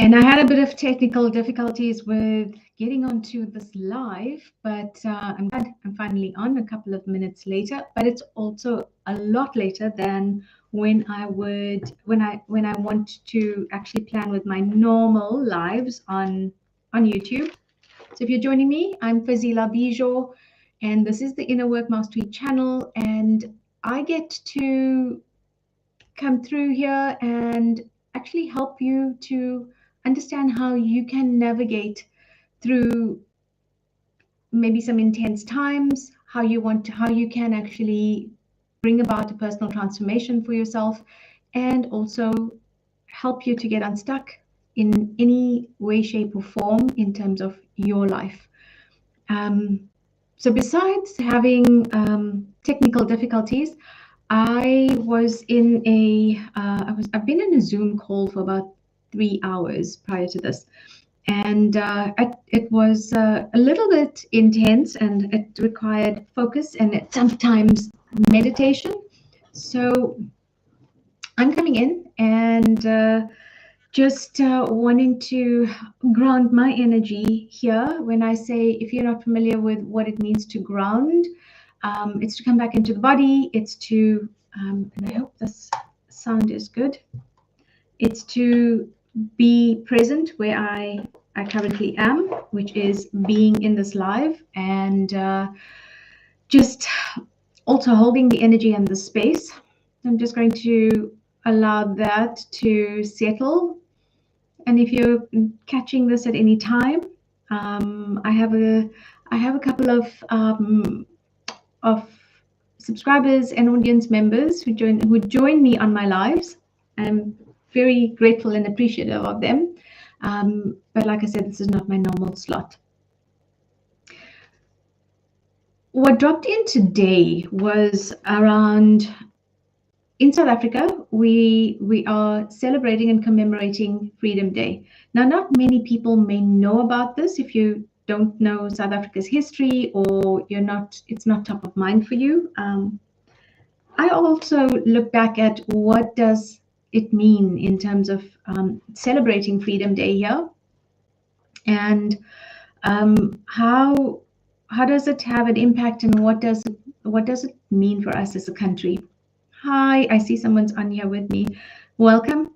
And I had a bit of technical difficulties with getting onto this live, but I'm glad I'm finally on a couple of minutes later. But it's also a lot later than when I want to actually plan with my normal lives on YouTube. So if you're joining me, I'm Fazila Bizior, and this is the Inner Work Mastery channel, and I get to come through here and actually help you to understand how you can navigate through maybe some intense times, how you can actually bring about a personal transformation for yourself, and also help you to get unstuck in any way, shape, or form in terms of your life. So besides having technical difficulties, I've been in a Zoom call for about 3 hours prior to this, and it was a little bit intense, and it required focus and sometimes meditation. So I'm coming in and just wanting to ground my energy here. When I say, if you're not familiar with what it means to ground, it's to come back into the body. It's to, and I hope this sound is good. It's to be present where I currently am, which is being in this live, and just also holding the energy and the space. I'm just going to allow that to settle. And if you're catching this at any time, I have a couple of subscribers and audience members who join me on my lives. I'm very grateful and appreciative of them. But like I said, this is not my normal slot. What dropped in today was around, in South Africa, we are celebrating and commemorating Freedom Day. Now, not many people may know about this. If you don't know South Africa's history, or it's not top of mind for you. I also look back at what does it mean in terms of celebrating Freedom Day here, and how does it have an impact, and what does it mean for us as a country? Hi, I see someone's on here with me. Welcome.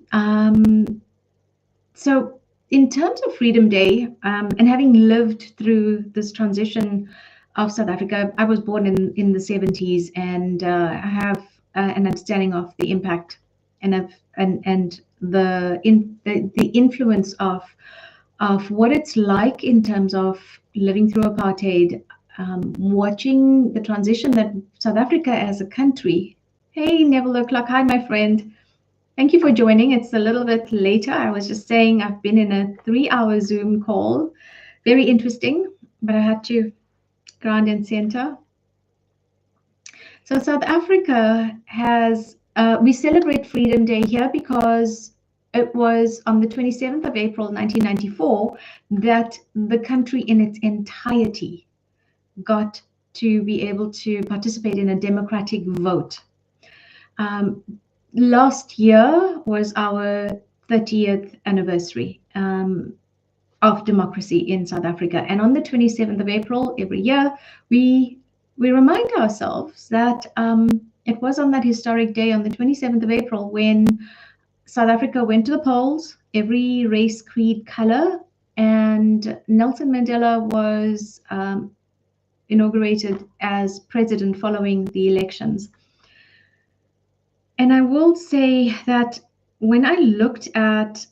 So in terms of Freedom Day, and having lived through this transition of South Africa, I was born in the 70s, and I have an understanding of the impact and the influence of what it's like in terms of living through apartheid, watching the transition that South Africa as a country. Hey, Neville O'Clock. Hi, my friend. Thank you for joining. It's a little bit later. I was just saying I've been in a 3-hour Zoom call. Very interesting, but I had to ground and center. So South Africa has, we celebrate Freedom Day here because it was on the 27th of April, 1994, that the country in its entirety got to be able to participate in a democratic vote. Last year was our 30th anniversary of democracy in South Africa. And on the 27th of April every year, we remind ourselves that it was on that historic day, on the 27th of April, when South Africa went to the polls, every race, creed, color, and Nelson Mandela was inaugurated as president following the elections. And I will say that when I looked at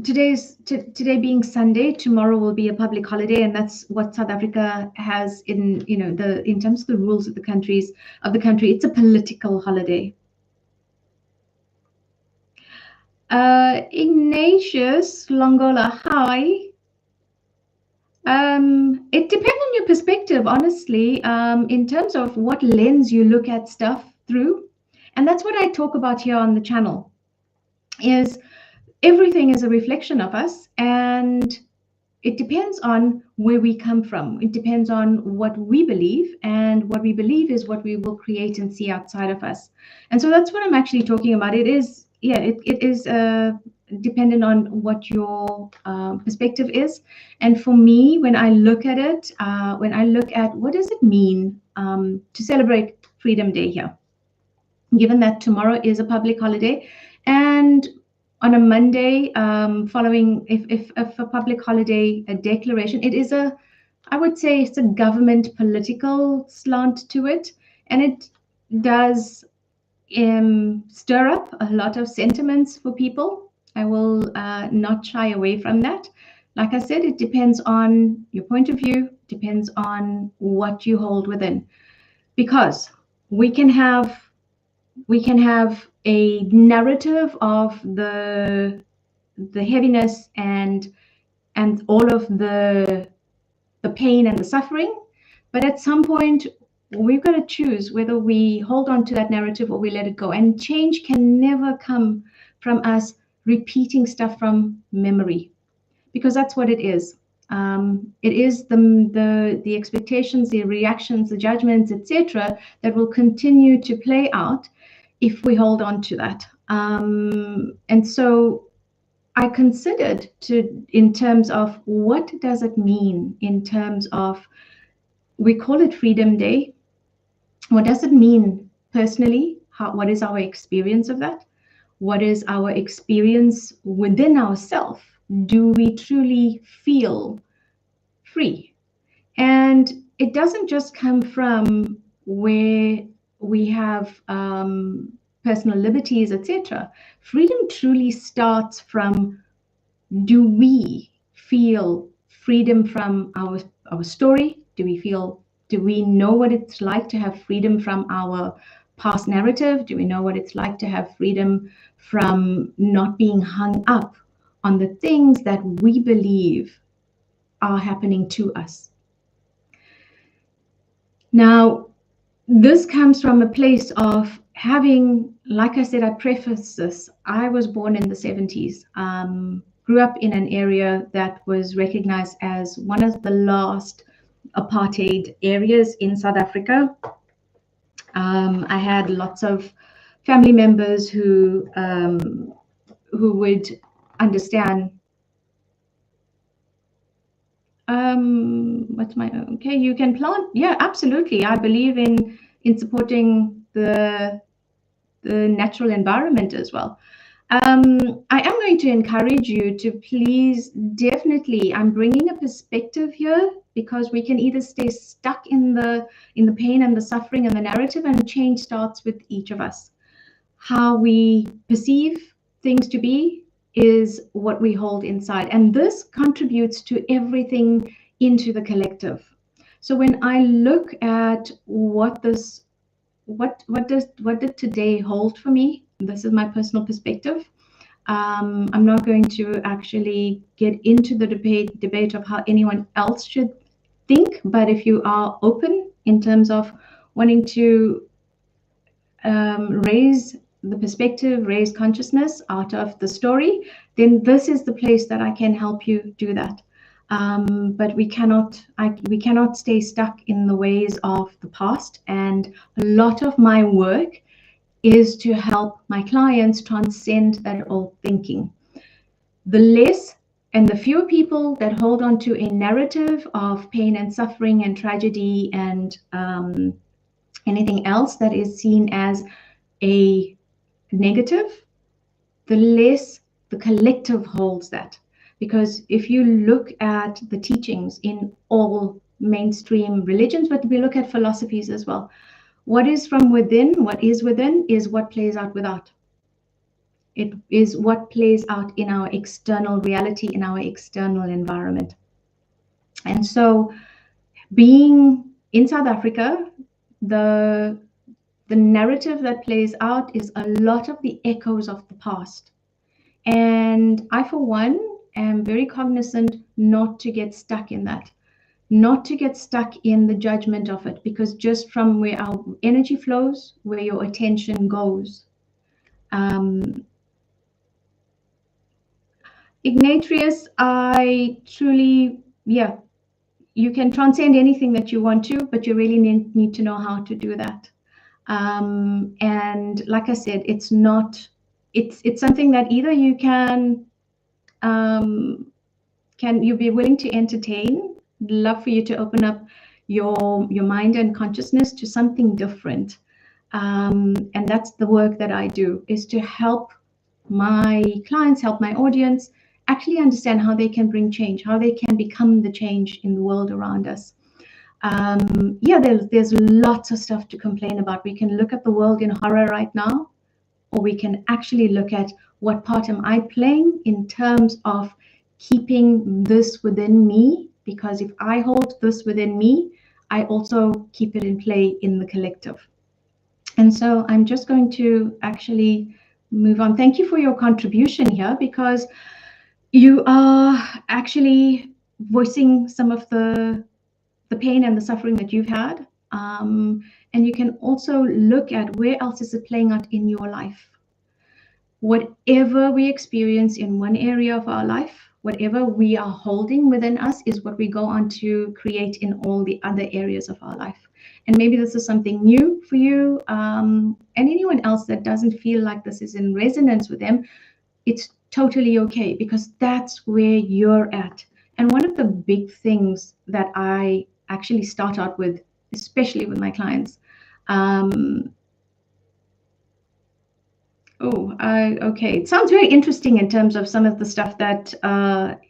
today being Sunday, tomorrow will be a public holiday, and that's what South Africa has in terms of the rules of the country. It's a political holiday. Ignatius Longola, hi. It depends on your perspective, honestly, in terms of what lens you look at stuff through. And that's what I talk about here on the channel, is everything is a reflection of us, and it depends on where we come from. It depends on what we believe, and what we believe is what we will create and see outside of us. And so that's what I'm actually talking about. It is dependent on what your perspective is. And for me, when I look at it, when I look at what does it mean to celebrate Freedom Day here, given that tomorrow is a public holiday, and on a Monday, following if a public holiday a declaration, it is a, I would say it's a government political slant to it, and it does stir up a lot of sentiments for people. I will not shy away from that. Like I said, it depends on your point of view, depends on what you hold within, because we can have a narrative of the heaviness and all of the pain and the suffering, but at some point we've got to choose whether we hold on to that narrative or we let it go. And change can never come from us repeating stuff from memory, because that's what it is. It is the expectations, the reactions, the judgments, etc., that will continue to play out if we hold on to that. And so I considered in terms of what does it mean in terms of, we call it Freedom Day. What does it mean personally? What is our experience of that? What is our experience within ourselves? Do we truly feel free? And it doesn't just come from where we have personal liberties, etc. Freedom truly starts from, do we feel freedom from our story? Do we know what it's like to have freedom from our past narrative? Do we know what it's like to have freedom from not being hung up on the things that we believe are happening to us? Now, this comes from a place of having, like I said, I preface this, I was born in the 70s, grew up in an area that was recognized as one of the last apartheid areas in South Africa. I had lots of family members who would understand. What's my, okay, you can plant. Yeah, absolutely. I believe in supporting the natural environment as well. I am going to encourage you to please, definitely, I'm bringing a perspective here, because we can either stay stuck in the pain and the suffering and the narrative, and change starts with each of us. How we perceive things to be is what we hold inside, and this contributes to everything into the collective. So when I look at what did today hold for me, this is my personal perspective. I'm not going to actually get into the debate of how anyone else should think, but if you are open in terms of wanting to raise the perspective, raise consciousness out of the story, then this is the place that I can help you do that. But we cannot stay stuck in the ways of the past. And a lot of my work is to help my clients transcend that old thinking. The less and the fewer people that hold on to a narrative of pain and suffering and tragedy and anything else that is seen as a negative, the less the collective holds that. Because if you look at the teachings in all mainstream religions, but we look at philosophies as well, what is from within, what is within, is what plays out without. It is what plays out in our external reality, in our external environment. And so being in South Africa, the narrative that plays out is a lot of the echoes of the past. And I, for one, am very cognizant not to get stuck in that, not to get stuck in the judgment of it, because just from where our energy flows, where your attention goes. Ignatius, I truly, yeah, you can transcend anything that you want to, but you really need to know how to do that. And like I said, it's not it's something that either you can you be willing to entertain? Love for you to open up your mind and consciousness to something different. And that's the work that I do, is to help my clients, help my audience actually understand how they can bring change, how they can become the change in the world around us. Yeah, there's lots of stuff to complain about. We can look at the world in horror right now, or we can actually look at what part am I playing in terms of keeping this within me, because if I hold this within me, I also keep it in play in the collective. And so I'm just going to actually move on. Thank you for your contribution here, because you are actually voicing some of the pain and the suffering that you've had. And you can also look at where else is it playing out in your life. Whatever we experience in one area of our life, whatever we are holding within us is what we go on to create in all the other areas of our life. And maybe this is something new for you, and anyone else that doesn't feel like this is in resonance with them, it's totally okay, because that's where you're at. And one of the big things that I actually start out with, especially with my clients, okay. It sounds very interesting in terms of some of the stuff that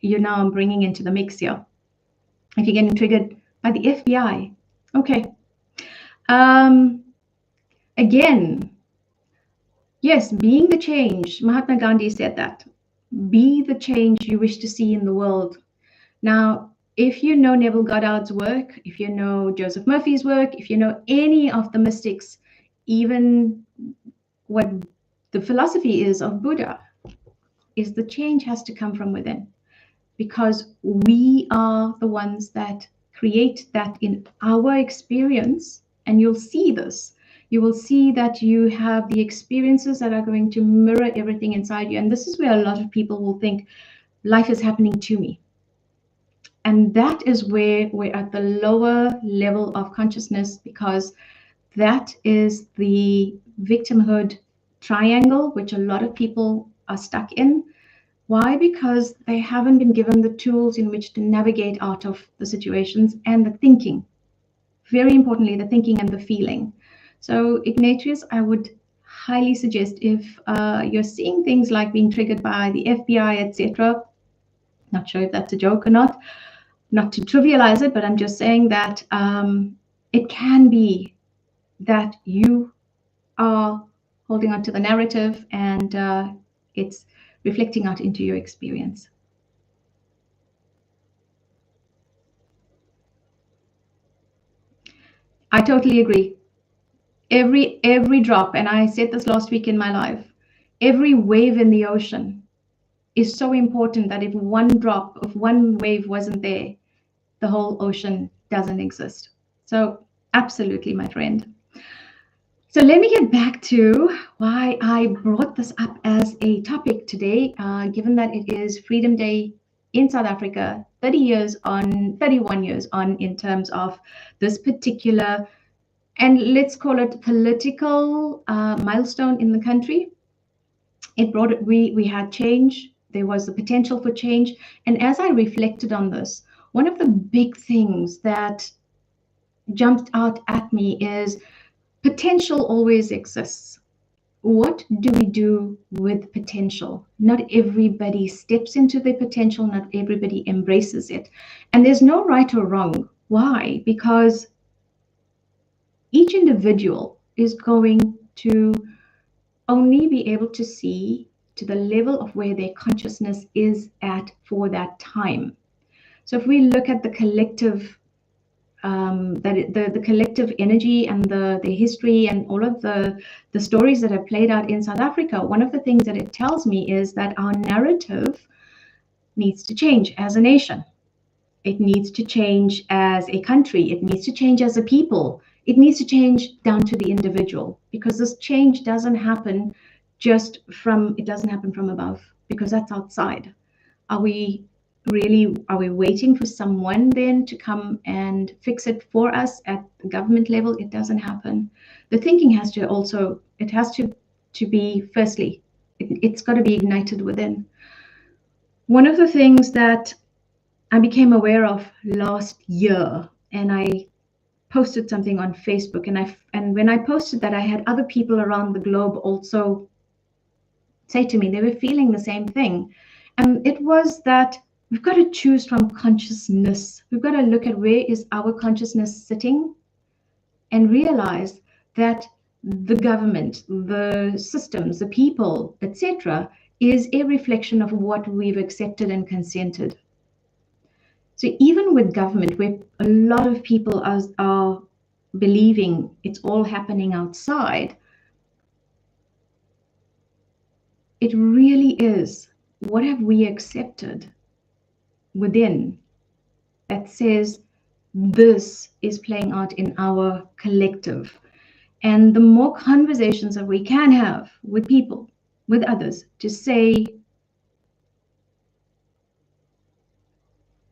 you're now bringing into the mix here. If you're getting triggered by the FBI, okay. Again, yes, being the change. Mahatma Gandhi said that. Be the change you wish to see in the world. Now, if you know Neville Goddard's work, if you know Joseph Murphy's work, if you know any of the mystics, even what the philosophy is of Buddha, is the change has to come from within, because we are the ones that create that in our experience. And you'll see this. You will see that you have the experiences that are going to mirror everything inside you. And this is where a lot of people will think life is happening to me. And that is where we're at the lower level of consciousness, because that is the victimhood triangle, which a lot of people are stuck in. Why? Because they haven't been given the tools in which to navigate out of the situations, and the thinking. Very importantly, the thinking and the feeling. So Ignatius, I would highly suggest, if you're seeing things like being triggered by the FBI, etc., not sure if that's a joke or not to trivialize it, but I'm just saying that it can be that you are holding on to the narrative, and it's reflecting out into your experience. I totally agree. Every drop, and I said this last week in my live, every wave in the ocean is so important, that if one drop of one wave wasn't there, the whole ocean doesn't exist. So absolutely, my friend. So let me get back to why I brought this up as a topic today, given that it is Freedom Day in South Africa, 31 years on, in terms of this particular, and let's call it political milestone in the country. It brought, we had change. There was the potential for change. And as I reflected on this, one of the big things that jumped out at me is potential always exists. What do we do with potential? Not everybody steps into their potential, not everybody embraces it. And there's no right or wrong. Why? Because each individual is going to only be able to see to the level of where their consciousness is at for that time. So if we look at the collective, the collective energy and the history and all of the stories that have played out in South Africa, one of the things that it tells me is that our narrative needs to change as a nation. It needs to change as a country. It needs to change as a people. It needs to change down to the individual, because this change doesn't happen it doesn't happen from above, because that's outside. Are we waiting for someone then to come and fix it for us at the government level? It doesn't happen. The thinking has to be, firstly, It's got to be ignited within. One of the things that I became aware of last year, and I posted something on Facebook, and when I posted that, I had other people around the globe also say to me they were feeling the same thing. And it was that we've got to choose from consciousness. We've got to look at where is our consciousness sitting and realize that the government, the systems, the people, etc., is a reflection of what we've accepted and consented. So even with government, where a lot of people are believing it's all happening outside, it really is, what have we accepted within that says this is playing out in our collective? And the more conversations that we can have with people, with others, to say,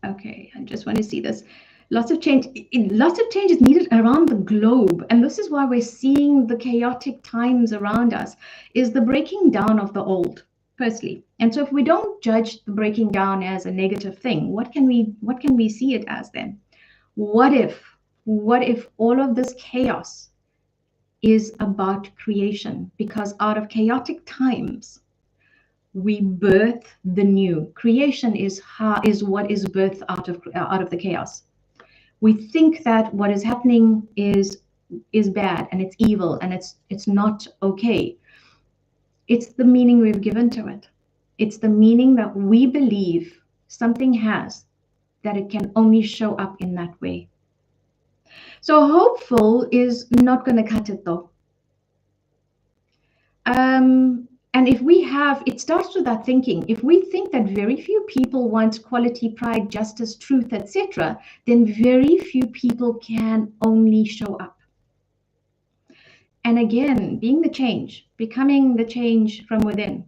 okay, I just want to see this. Lots of change is needed around the globe. And this is why we're seeing the chaotic times around us, is the breaking down of the old, firstly. And so if we don't judge the breaking down as a negative thing, what can we see it as then? What if all of this chaos is about creation? Because out of chaotic times, we birth the new. Creation is what is birthed out of the chaos. We think that what is happening is bad and it's evil and it's not okay. It's the meaning we've given to it. It's the meaning that we believe something has, that it can only show up in that way. So hopeful is not going to cut it though. And if we have, it starts with that thinking. If we think that very few people want quality, pride, justice, truth, etc., then very few people can only show up. And again, being the change, becoming the change from within.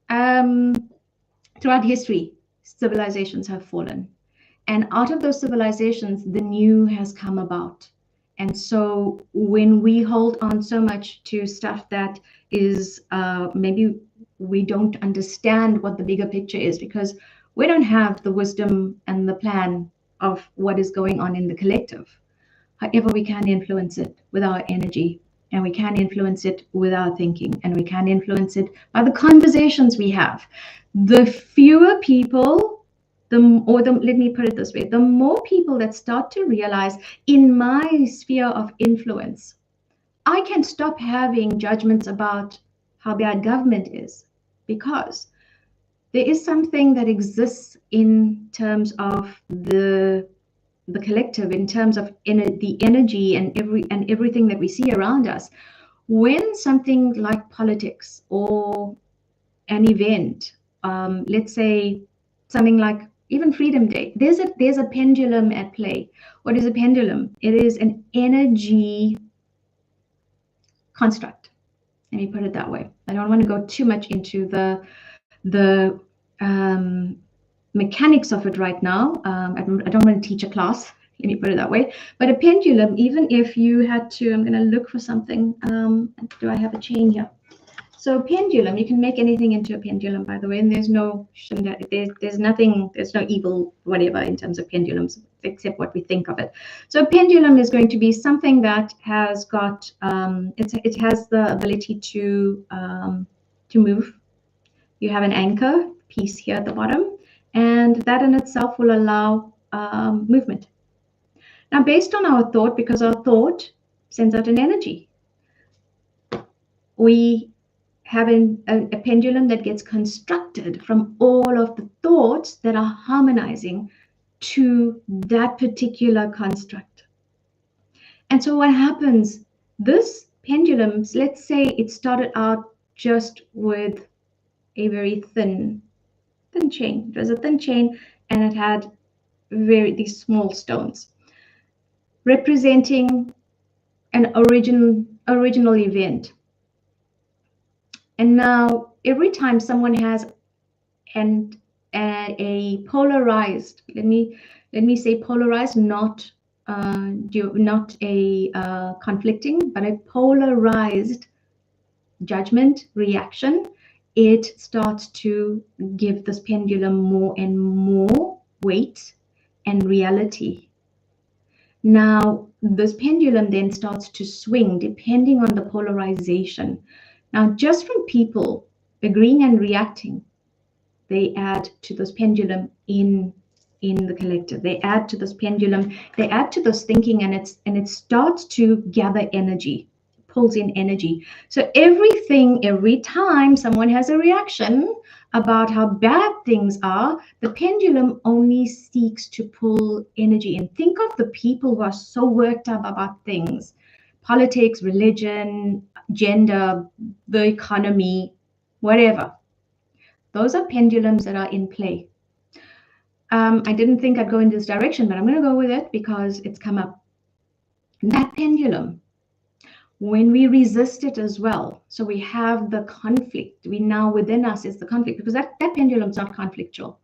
Throughout history, civilizations have fallen. And out of those civilizations, the new has come about. And so when we hold on so much to stuff that is maybe we don't understand what the bigger picture is, because we don't have the wisdom and the plan of what is going on in the collective. However, we can influence it with our energy, and we can influence it with our thinking, and we can influence it by the conversations we have. The fewer people, let me put it this way, the more people that start to realize, in my sphere of influence, I can stop having judgments about how bad government is, because there is something that exists in terms of the collective, in terms of the energy and everything that we see around us. When something like politics or an event, let's say something like even Freedom Day, there's a pendulum at play. What is a pendulum? It is an energy construct. Let me put it that way. I don't want to go too much into the mechanics of it right now. I don't want to teach a class. Let me put it that way. But a pendulum, even if you had to, I'm going to look for something. Do I have a chain here? So pendulum, you can make anything into a pendulum, by the way, and there's no evil whatever in terms of pendulums, except what we think of it. So a pendulum is going to be something that has got it has the ability to move. You have an anchor piece here at the bottom, and that in itself will allow movement. Now, based on our thought, because our thought sends out an energy, we have a pendulum that gets constructed from all of the thoughts that are harmonizing to that particular construct. And so what happens, this pendulum, let's say it started out just with a very thin chain. It was a thin chain, and it had these small stones representing an original event. And now every time someone has a polarized, let me say polarized, not a conflicting, but a polarized judgment, reaction, it starts to give this pendulum more and more weight and reality. Now, this pendulum then starts to swing depending on the polarization. Now, just from people agreeing and reacting, they add to this pendulum in the collective. They add to this pendulum, they add to this thinking, and it starts to gather energy, pulls in energy. So every time someone has a reaction about how bad things are, the pendulum only seeks to pull energy in. Think of the people who are so worked up about things, politics, religion, gender, the economy, whatever. Those are pendulums that are in play. I didn't think I'd go in this direction, but I'm going to go with it because it's come up. That pendulum, when we resist it as well, so we have the conflict. We now within us is the conflict, because that pendulum is not conflictual.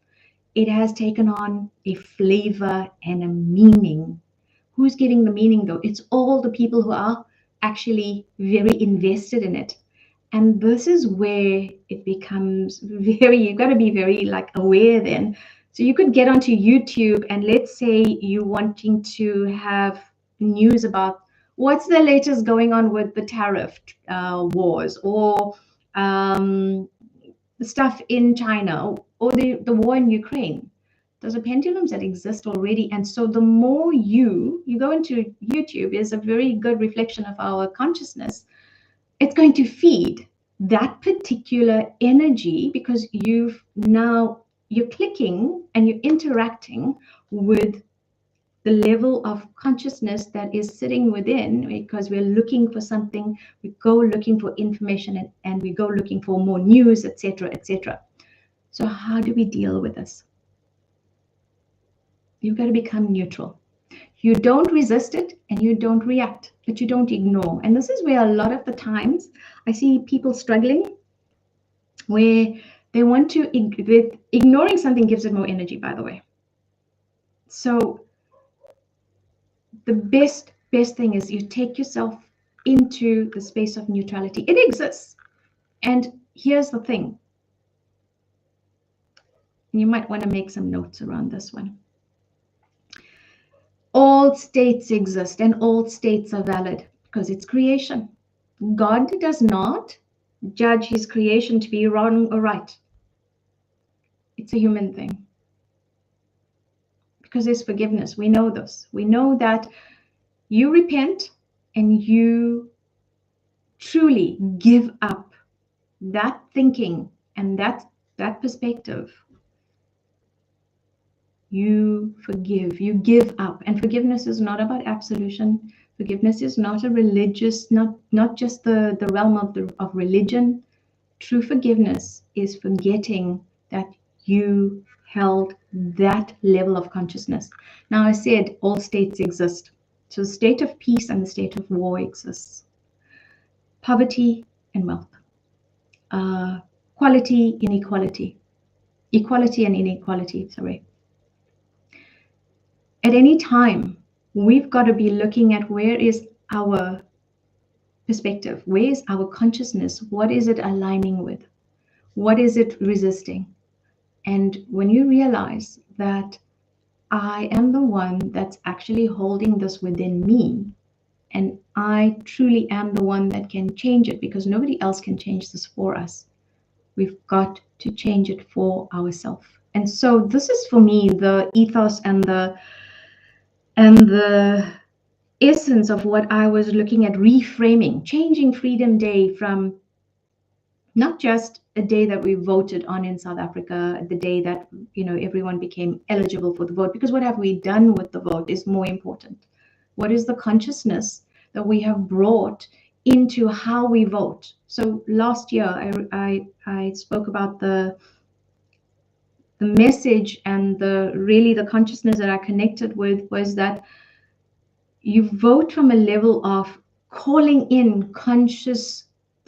It has taken on a flavor and a meaning. Who's giving the meaning though? It's all the people who are actually very invested in it. And this is where it becomes very, you've got to be very like aware then. So you could get onto YouTube and let's say you're wanting to have news about what's the latest going on with the tariff wars, or the stuff in China, or the war in Ukraine. Those are pendulums that exist already. And so the more you go into YouTube is a very good reflection of our consciousness. It's going to feed that particular energy, because you're clicking and you're interacting with the level of consciousness that is sitting within, because we're looking for something, we go looking for information, and we go looking for more news, etc., etc. So how do we deal with this? You've got to become neutral. You don't resist it and you don't react, but you don't ignore. And this is where a lot of the times I see people struggling, where they want to, ignoring something gives it more energy, by the way. So the best thing is you take yourself into the space of neutrality. It exists. And here's the thing. You might want to make some notes around this one. All states exist and all states are valid because it's creation. God does not judge his creation to be wrong or right. It's a human thing. Because there's forgiveness. We know this. We know that you repent and you truly give up that thinking and that perspective. You forgive, you give up. And forgiveness is not about absolution. Forgiveness is not a religious, not just the realm of religion. True forgiveness is forgetting that you held that level of consciousness. Now, I said all states exist. So the state of peace and the state of war exists. Poverty and wealth. Quality, inequality. Equality and inequality, sorry. At any time, we've got to be looking at where is our perspective, where is our consciousness, what is it aligning with, what is it resisting? And when you realize that I am the one that's actually holding this within me, and I truly am the one that can change it, because nobody else can change this for us. We've got to change it for ourselves. And so this is for me the ethos and the essence of what I was looking at, reframing, changing Freedom Day from not just a day that we voted on in South Africa, the day that, everyone became eligible for the vote, because what have we done with the vote is more important. What is the consciousness that we have brought into how we vote? So last year, I spoke about the message and the consciousnness that I connected with was that you vote from a level of calling in the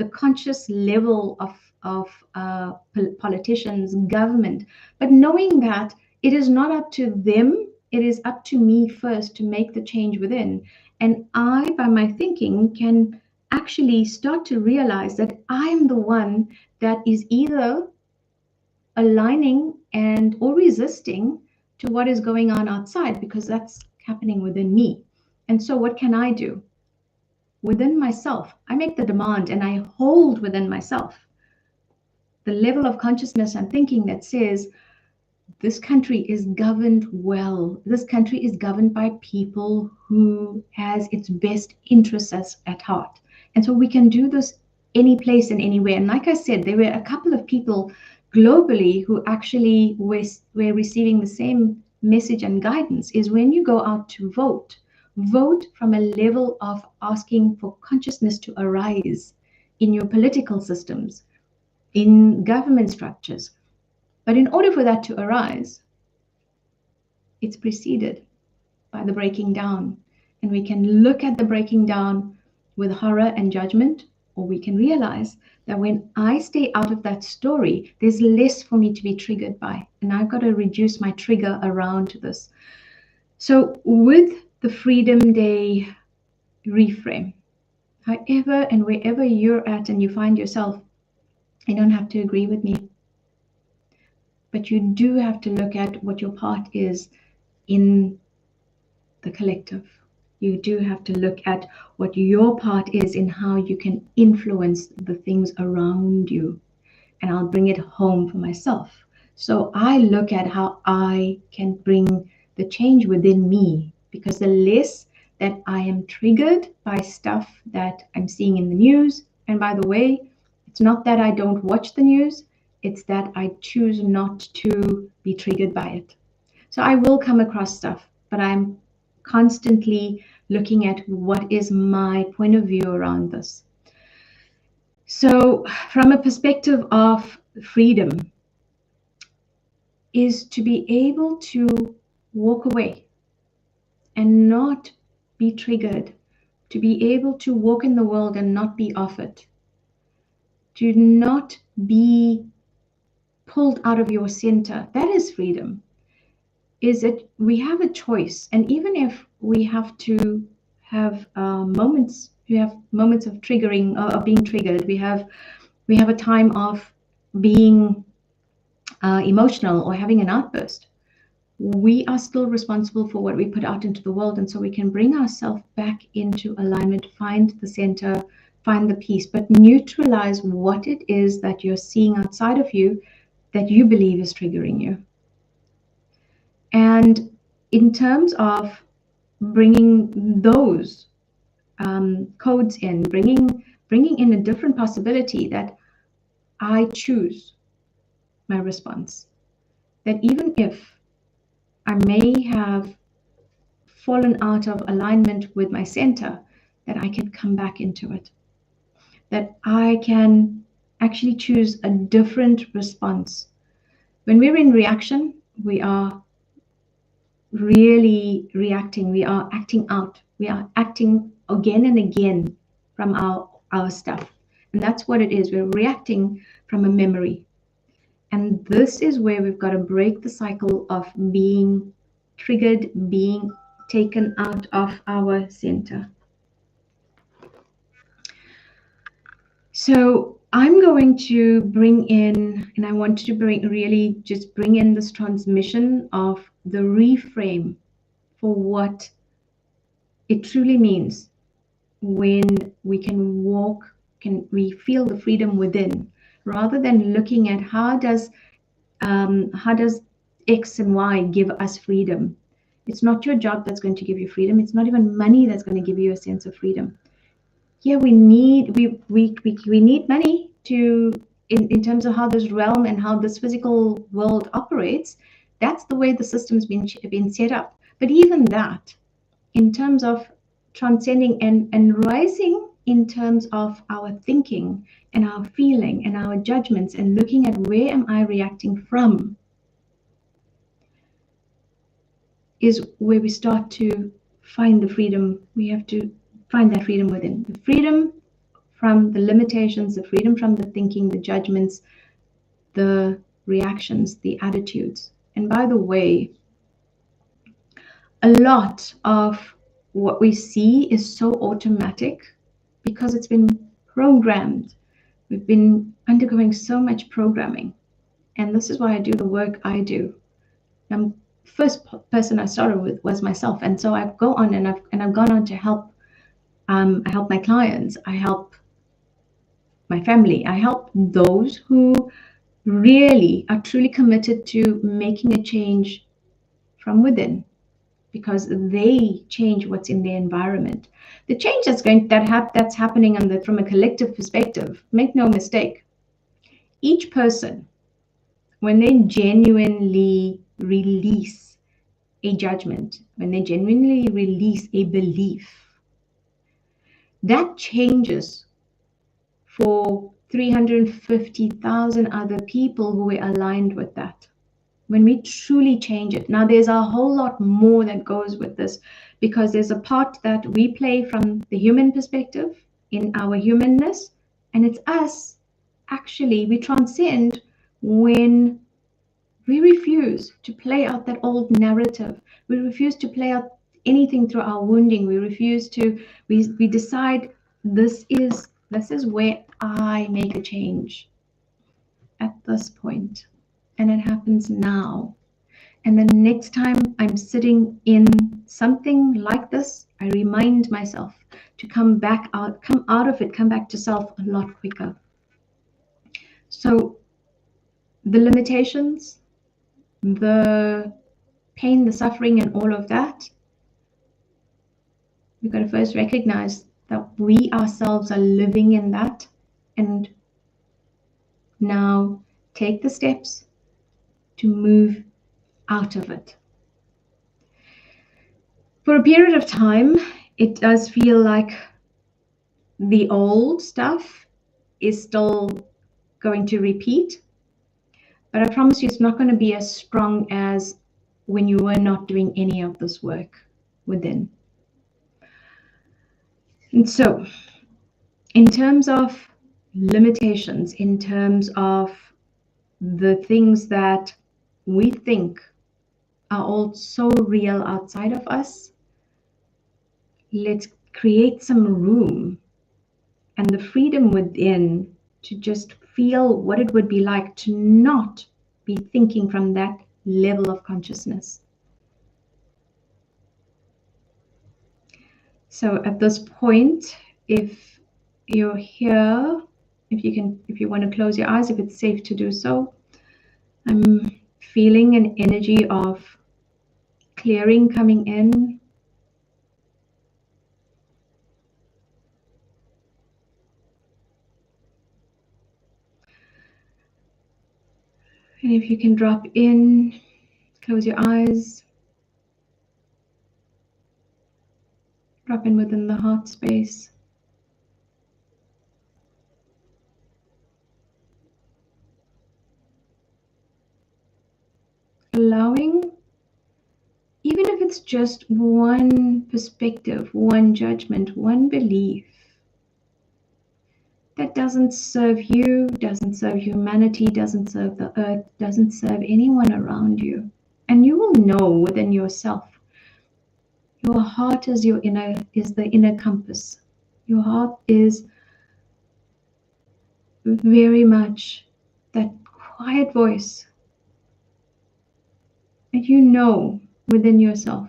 conscious level of politicians, government, but knowing that it is not up to them, it is up to me first to make the change within. And I, by my thinking, can actually start to realize that I'm the one that is either aligning and or resisting to what is going on outside, because that's happening within me. And so what can I do? Within myself, I make the demand and I hold within myself the level of consciousness and thinking that says, this country is governed well. This country is governed by people who has its best interests at heart. And so we can do this any place and anywhere. And like I said, there were a couple of people globally who actually were receiving the same message and guidance, is when you go out to vote, vote from a level of asking for consciousness to arise in your political systems, in government structures. But in order for that to arise, it's preceded by the breaking down. And we can look at the breaking down with horror and judgment, or we can realize that when I stay out of that story, there's less for me to be triggered by. And I've got to reduce my trigger around this. So with the Freedom Day reframe, however and wherever you're at and you find yourself, you don't have to agree with me. But you do have to look at what your part is in the collective. You do have to look at what your part is in how you can influence the things around you. And I'll bring it home for myself. So I look at how I can bring the change within me, because the less that I am triggered by stuff that I'm seeing in the news, and by the way, it's not that I don't watch the news, it's that I choose not to be triggered by it. So I will come across stuff, but I'm constantly looking at what is my point of view around this. So from a perspective of freedom, is to be able to walk away and not be triggered, to be able to walk in the world and not be off it, to not be pulled out of your center. That is freedom. Is that we have a choice, and even if we have to have moments, we have moments of triggering, of being triggered. We have a time of being emotional or having an outburst. We are still responsible for what we put out into the world, and so we can bring ourselves back into alignment, find the center, find the peace, but neutralize what it is that you're seeing outside of you that you believe is triggering you. And in terms of bringing those codes in, bringing in a different possibility that I choose my response, that even if I may have fallen out of alignment with my center, that I can come back into it, that I can actually choose a different response. When we're in reaction, we are really reacting, we are acting out, we are acting again and again from our stuff. And that's what it is. We're reacting from a memory. And this is where we've got to break the cycle of being triggered, being taken out of our center. So I'm going to bring in, and I want to really just bring in this transmission of the reframe for what it truly means when we can walk, we feel the freedom within, rather than looking at how does X and Y give us freedom. It's not your job that's going to give you freedom. It's not even money that's going to give you a sense of freedom. Yeah, we need money to in terms of how this realm and how this physical world operates. That's the way the system's been set up. But even that, in terms of transcending and rising in terms of our thinking and our feeling and our judgments, and looking at where am I reacting from, is where we start to find the freedom. We have to find that freedom within. The freedom from the limitations, the freedom from the thinking, the judgments, the reactions, the attitudes. And by the way, a lot of what we see is so automatic because it's been programmed. We've been undergoing so much programming. And this is why I do the work I do. First person I started with was myself. And so I go on and I've gone on to help. I help my clients. I help my family. I help those who really are truly committed to making a change from within, because they change what's in their environment. The change that's happening from a collective perspective. Make no mistake, each person, when they genuinely release a judgment, when they genuinely release a belief, that changes for 350,000 other people who are aligned with that. When we truly change it. Now, there's a whole lot more that goes with this, because there's a part that we play from the human perspective in our humanness, and it's us. Actually, we transcend when we refuse to play out that old narrative. We refuse to play out anything through our wounding. We decide this is where I make a change at this point. And it happens now. And the next time I'm sitting in something like this, I remind myself to come back out, come out of it, come back to self a lot quicker. So the limitations, the pain, the suffering, and all of that, we've got to first recognize that we ourselves are living in that, and now take the steps to move out of it. For a period of time, it does feel like the old stuff is still going to repeat, but I promise you it's not going to be as strong as when you were not doing any of this work within. And so, in terms of limitations, in terms of the things that we think are all so real outside of us, let's create some room and the freedom within to just feel what it would be like to not be thinking from that level of consciousness. So at this point, if you're here, if you want to close your eyes, if it's safe to do so, I'm feeling an energy of clearing coming in. And if you can drop in, close your eyes, drop in within the heart space. Allowing, even if it's just one perspective, one judgment, one belief that doesn't serve you, doesn't serve humanity, doesn't serve the earth, doesn't serve anyone around you. And you will know within yourself. Your heart is the inner compass. Your heart is very much that quiet voice. And you know within yourself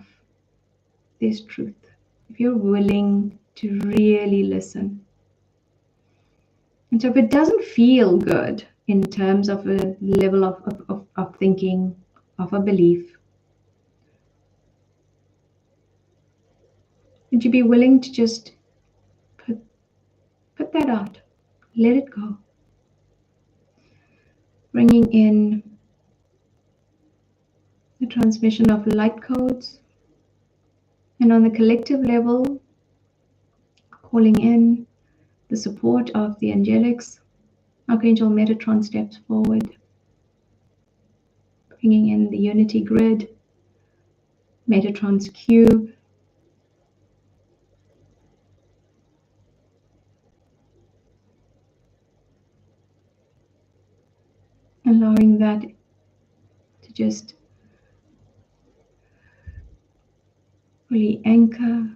there's truth. If you're willing to really listen. And so if it doesn't feel good in terms of a level of thinking, of a belief, would you be willing to just put that out? Let it go. Bringing in the transmission of light codes. And on the collective level, calling in the support of the angelics. Archangel Metatron steps forward, bringing in the unity grid, Metatron's cube, allowing that to just really anchor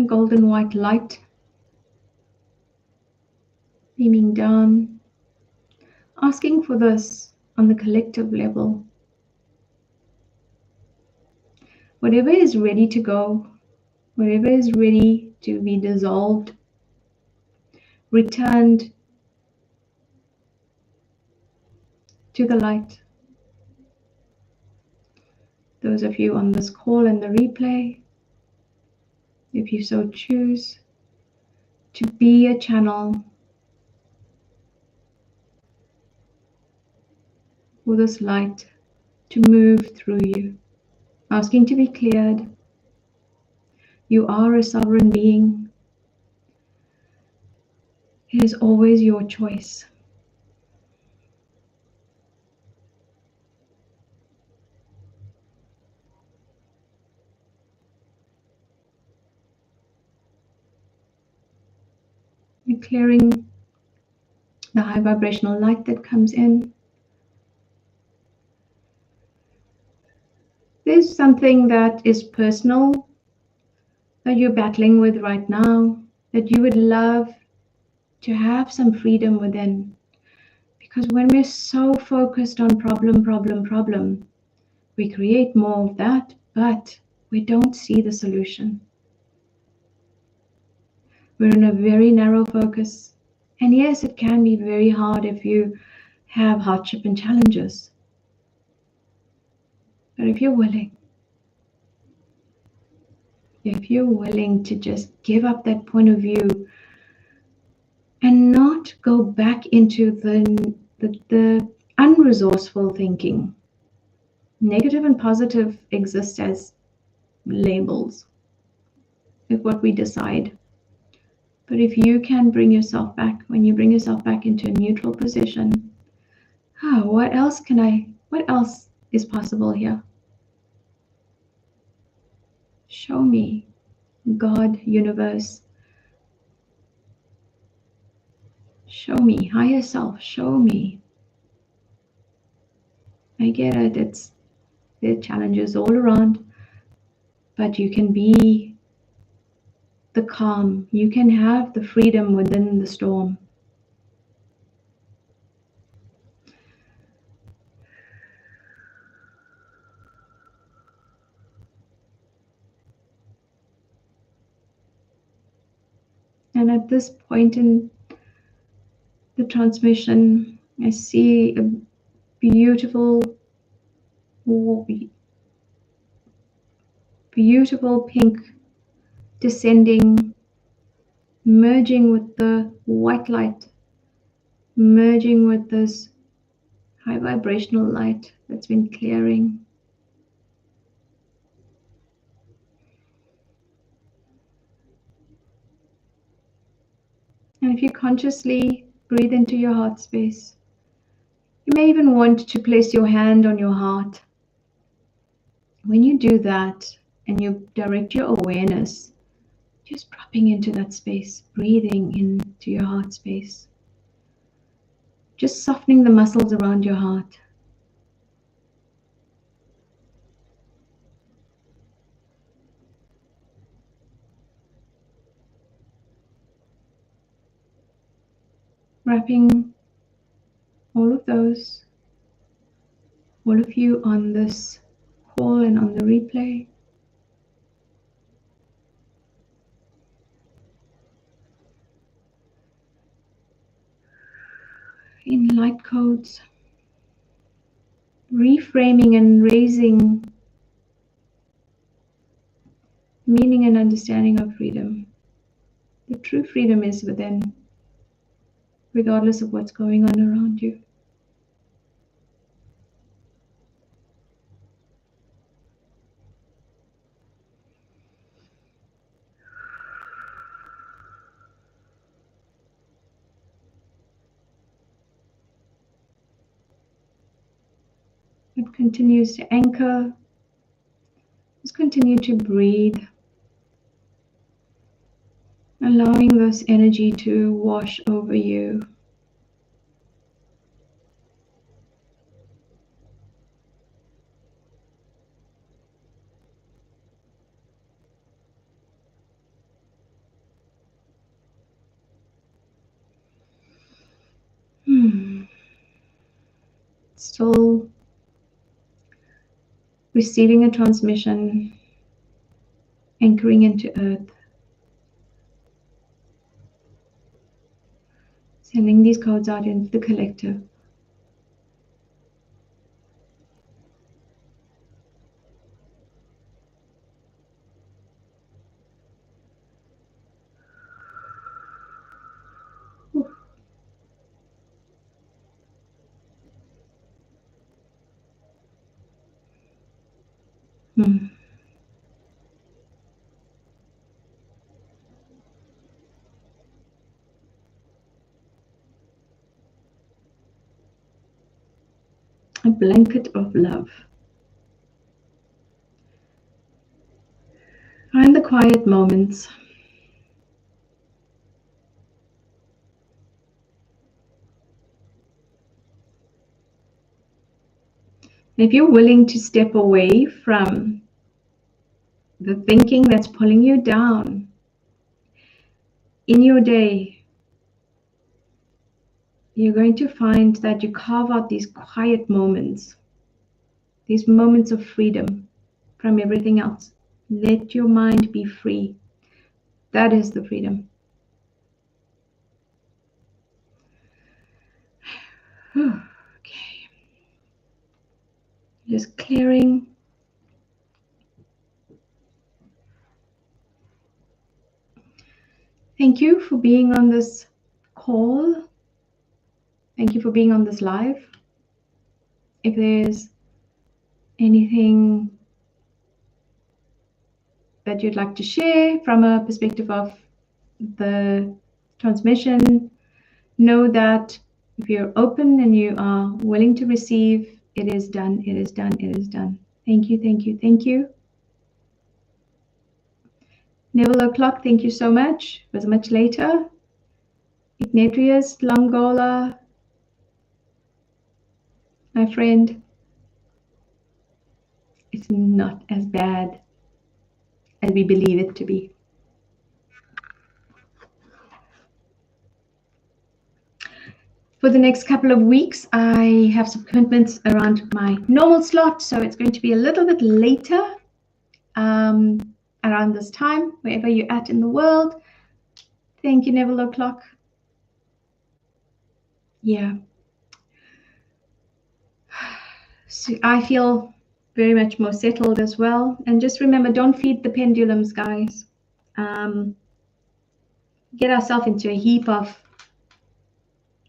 golden white light beaming down, asking for this on the collective level. Whatever is ready to go, whatever is ready to be dissolved, returned to the light. Those of you on this call and the replay, if you so choose, to be a channel for this light to move through you, asking to be cleared. You are a sovereign being. It is always your choice. You're clearing the high vibrational light that comes in. There's something that is personal that you're battling with right now, that you would love to have some freedom within. Because when we're so focused on problem, we create more of that, but we don't see the solution. We're in a very narrow focus. And yes, it can be very hard if you have hardship and challenges. But if you're willing to just give up that point of view and not go back into the unresourceful thinking. Negative and positive exist as labels of what we decide. But if you can bring yourself back, when you bring yourself back into a neutral position, what else is possible here? Show me, God, universe. Show me, higher self, show me. I get it, there are challenges all around, but you can be the calm. You can have the freedom within the storm. And at this point in the transmission, I see a beautiful pink descending, merging with the white light, merging with this high vibrational light that's been clearing. And if you consciously breathe into your heart space, you may even want to place your hand on your heart. When you do that and you direct your awareness, just dropping into that space, breathing into your heart space, just softening the muscles around your heart. Wrapping all of you on this call and on the replay. In light codes, reframing and raising meaning and understanding of freedom. The true freedom is within, regardless of what's going on around you. It continues to anchor. Just continue to breathe, allowing this energy to wash over you. Still receiving a transmission, anchoring into earth, sending these codes out into the collective. Hmm. A blanket of love. Find the quiet moments. If you're willing to step away from the thinking that's pulling you down in your day, you're going to find that you carve out these quiet moments, these moments of freedom from everything else. Let your mind be free. That is the freedom. Okay. Just clearing. Thank you for being on this call. Thank you for being on this live. If there's anything that you'd like to share from a perspective of the transmission, know that if you're open and you are willing to receive, it is done, it is done, it is done. Thank you, thank you, thank you. Neville O'Clock, thank you so much. It was much later. Ignatius Langola, my friend, it's not as bad as we believe it to be. For the next couple of weeks, I have some commitments around my normal slot, so it's going to be a little bit later around this time, wherever you're at in the world. Thank you, Neville O'Clock. Yeah. So I feel very much more settled as well. And just remember, don't feed the pendulums, guys. Get ourselves into a heap of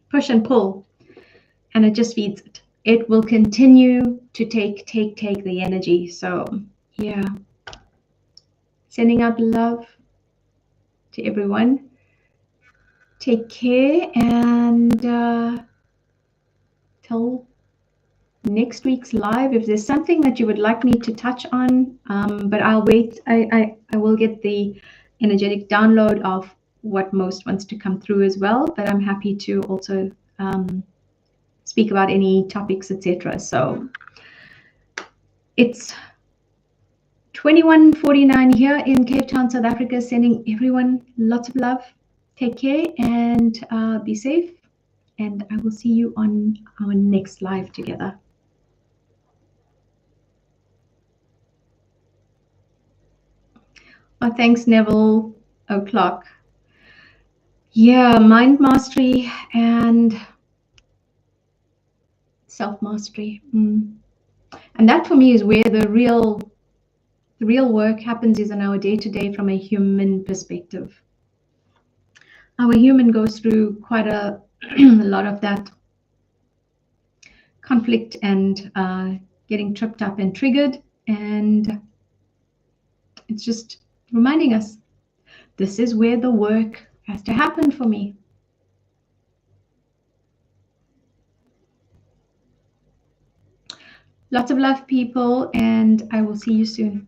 push and pull, and it just feeds it. It will continue to take the energy. So yeah, sending out love to everyone. Take care, and till next week's live, if there's something that you would like me to touch on, but I'll wait. I will get the energetic download of what most wants to come through as well, but I'm happy to also speak about any topics, etc. So it's 21:49 here in Cape Town, South Africa, sending everyone lots of love. Take care and be safe, and I will see you on our next live together. Oh, thanks, Neville O'Clock. Yeah, mind mastery and self-mastery. And that for me is where the real work happens, is in our day-to-day from a human perspective. Our human goes through quite a lot of that conflict and getting tripped up and triggered, and it's just reminding us this is where the work has to happen for me. Lots of love, people, and I will see you soon.